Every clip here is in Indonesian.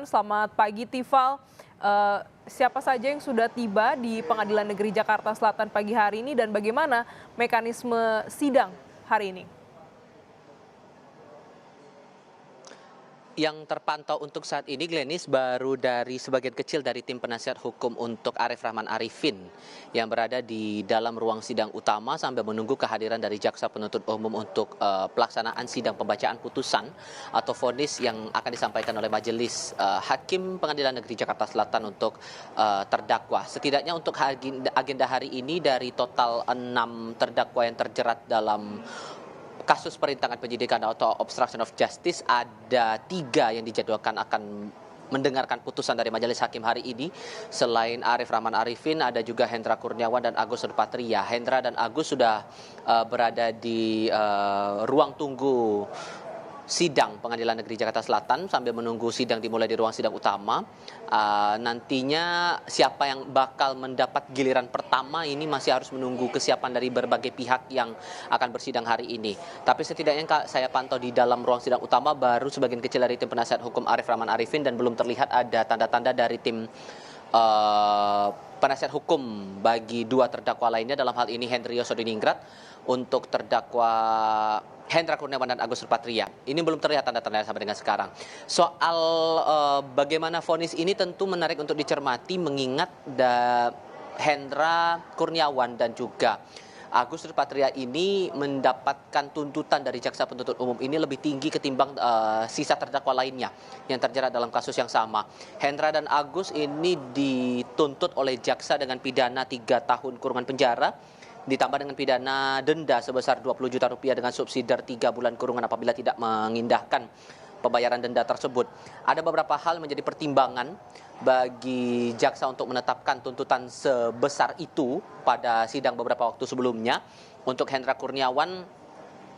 Selamat pagi Tifal. Siapa saja yang sudah tiba di Pengadilan Negeri Jakarta Selatan pagi hari ini dan bagaimana mekanisme sidang hari ini? Yang terpantau untuk saat ini, Glenis, baru dari sebagian kecil dari tim penasihat hukum untuk Arif Rahman Arifin yang berada di dalam ruang sidang utama sambil menunggu kehadiran dari jaksa penuntut umum untuk pelaksanaan sidang pembacaan putusan atau vonis yang akan disampaikan oleh majelis hakim Pengadilan Negeri Jakarta Selatan untuk terdakwa. Setidaknya untuk agenda hari ini dari total 6 terdakwa yang terjerat dalam kasus perintangan penyidikan atau obstruction of justice, ada 3 yang dijadwalkan akan mendengarkan putusan dari majelis hakim hari ini. Selain Arif Rahman Arifin, ada juga Hendra Kurniawan dan Agus Nurpatria. Hendra dan Agus sudah berada di ruang tunggu sidang Pengadilan Negeri Jakarta Selatan sambil menunggu sidang dimulai di ruang sidang utama. Nantinya siapa yang bakal mendapat giliran pertama ini masih harus menunggu kesiapan dari berbagai pihak yang akan bersidang hari ini. Tapi setidaknya saya pantau di dalam ruang sidang utama baru sebagian kecil dari tim penasihat hukum Arif Rahman Arifin dan belum terlihat ada tanda-tanda dari tim penasihat hukum bagi 2 terdakwa lainnya, dalam hal ini Hendrio Sodiningrat untuk terdakwa Hendra Kurniawan dan Agus Nurpatria. Ini belum terlihat tanda-tanda sampai dengan sekarang. Soal bagaimana vonis ini tentu menarik untuk dicermati mengingat Hendra Kurniawan dan juga Agus Nurpatria ini mendapatkan tuntutan dari jaksa penuntut umum ini lebih tinggi ketimbang sisa terdakwa lainnya yang terjerat dalam kasus yang sama. Hendra dan Agus ini dituntut oleh jaksa dengan pidana 3 tahun kurungan penjara, ditambah dengan pidana denda sebesar 20 juta rupiah dengan subsidiar 3 bulan kurungan apabila tidak mengindahkan pembayaran denda tersebut. Ada beberapa hal menjadi pertimbangan bagi jaksa untuk menetapkan tuntutan sebesar itu pada sidang beberapa waktu sebelumnya. Untuk Hendra Kurniawan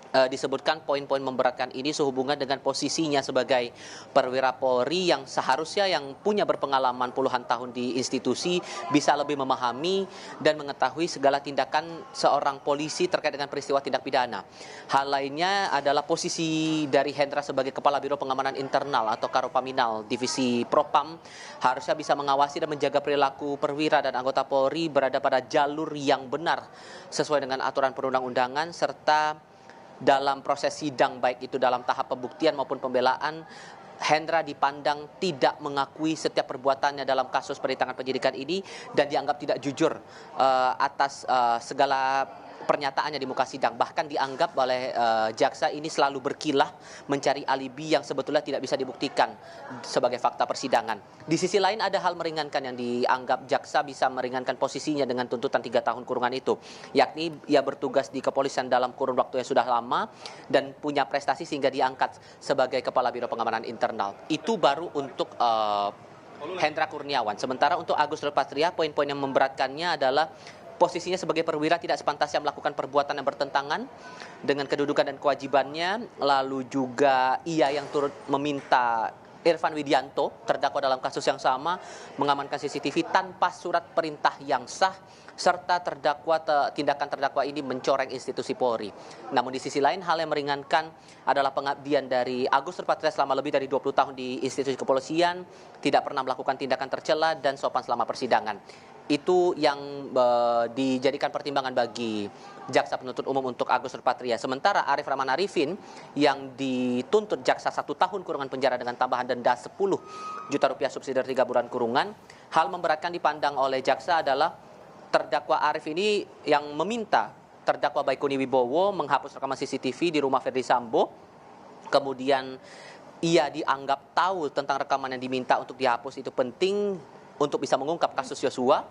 disebutkan poin-poin memberatkan ini sehubungan dengan posisinya sebagai perwira Polri yang seharusnya yang punya berpengalaman puluhan tahun di institusi bisa lebih memahami dan mengetahui segala tindakan seorang polisi terkait dengan peristiwa tindak pidana. Hal lainnya adalah posisi dari Hendra sebagai Kepala Biro Pengamanan Internal atau Karopaminal Divisi Propam harusnya bisa mengawasi dan menjaga perilaku perwira dan anggota Polri berada pada jalur yang benar sesuai dengan aturan perundang-undangan, serta dalam proses sidang baik itu dalam tahap pembuktian maupun pembelaan, Hendra dipandang tidak mengakui setiap perbuatannya dalam kasus perintangan penyidikan ini dan dianggap tidak jujur atas segala pernyataannya di muka sidang. Bahkan dianggap oleh jaksa ini selalu berkilah mencari alibi yang sebetulnya tidak bisa dibuktikan sebagai fakta persidangan. Di sisi lain ada hal meringankan yang dianggap jaksa bisa meringankan posisinya dengan tuntutan 3 tahun kurungan itu, yakni ia bertugas di kepolisian dalam kurun waktu yang sudah lama dan punya prestasi sehingga diangkat sebagai Kepala Biro Pengamanan Internal. Itu baru untuk Hendra Kurniawan. Sementara untuk Agus Nurpatria, poin-poin yang memberatkannya adalah posisinya sebagai perwira tidak sepantasnya melakukan perbuatan yang bertentangan dengan kedudukan dan kewajibannya. Lalu juga ia yang turut meminta Irfan Widianto, terdakwa dalam kasus yang sama, mengamankan CCTV tanpa surat perintah yang sah, serta tindakan terdakwa ini mencoreng institusi Polri. Namun di sisi lain, hal yang meringankan adalah pengabdian dari Agus Nurpatria selama lebih dari 20 tahun di institusi kepolisian, tidak pernah melakukan tindakan tercela dan sopan selama persidangan. Itu yang dijadikan pertimbangan bagi jaksa penuntut umum untuk Agus Nurpatria. Sementara Arif Rahman Arifin yang dituntut jaksa 1 tahun kurungan penjara dengan tambahan denda 10 juta rupiah subsidiar 3 bulan kurungan. Hal memberatkan dipandang oleh jaksa adalah terdakwa Arif ini yang meminta terdakwa Baikuni Wibowo menghapus rekaman CCTV di rumah Ferdy Sambo. Kemudian ia dianggap tahu tentang rekaman yang diminta untuk dihapus itu penting untuk bisa mengungkap kasus Yosua.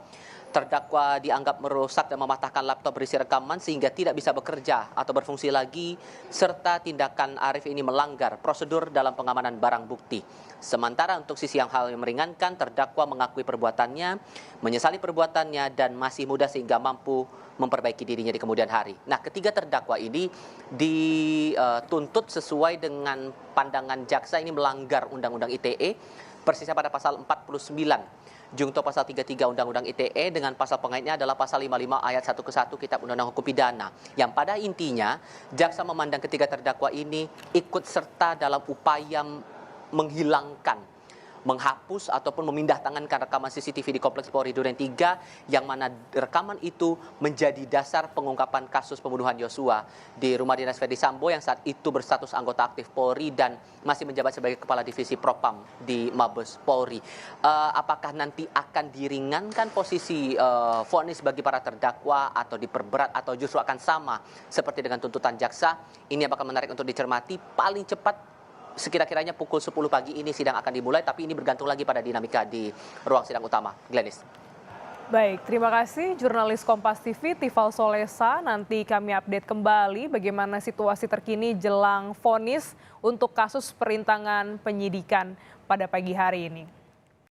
Terdakwa dianggap merusak dan mematahkan laptop berisi rekaman sehingga tidak bisa bekerja atau berfungsi lagi, serta tindakan Arif ini melanggar prosedur dalam pengamanan barang bukti. Sementara untuk sisi yang hal yang meringankan, terdakwa mengakui perbuatannya, menyesali perbuatannya dan masih muda sehingga mampu memperbaiki dirinya di kemudian hari. Nah, ketiga terdakwa ini dituntut sesuai dengan pandangan jaksa ini melanggar Undang-Undang ITE, persisnya pada pasal 49 Jungto pasal 33 Undang-Undang ITE dengan pasal pengaitnya adalah pasal 55 ayat 1 ke 1 Kitab Undang-Undang Hukum Pidana, yang pada intinya jaksa memandang ketiga terdakwa ini ikut serta dalam upaya menghilangkan, menghapus ataupun memindah tangankan rekaman CCTV di Kompleks Polri Duren 3 yang mana rekaman itu menjadi dasar pengungkapan kasus pembunuhan Yosua di rumah dinas Verdi Sambo yang saat itu berstatus anggota aktif Polri dan masih menjabat sebagai Kepala Divisi Propam di Mabes Polri. Apakah nanti akan diringankan posisi vonis bagi para terdakwa atau diperberat atau justru akan sama seperti dengan tuntutan jaksa? Ini yang bakal menarik untuk dicermati. Paling cepat sekira-kiranya pukul 10 pagi ini sidang akan dimulai, tapi ini bergantung lagi pada dinamika di ruang sidang utama. Glenis. Baik, terima kasih jurnalis Kompas TV Tifal Solesa. Nanti kami update kembali bagaimana situasi terkini jelang vonis untuk kasus perintangan penyidikan pada pagi hari ini.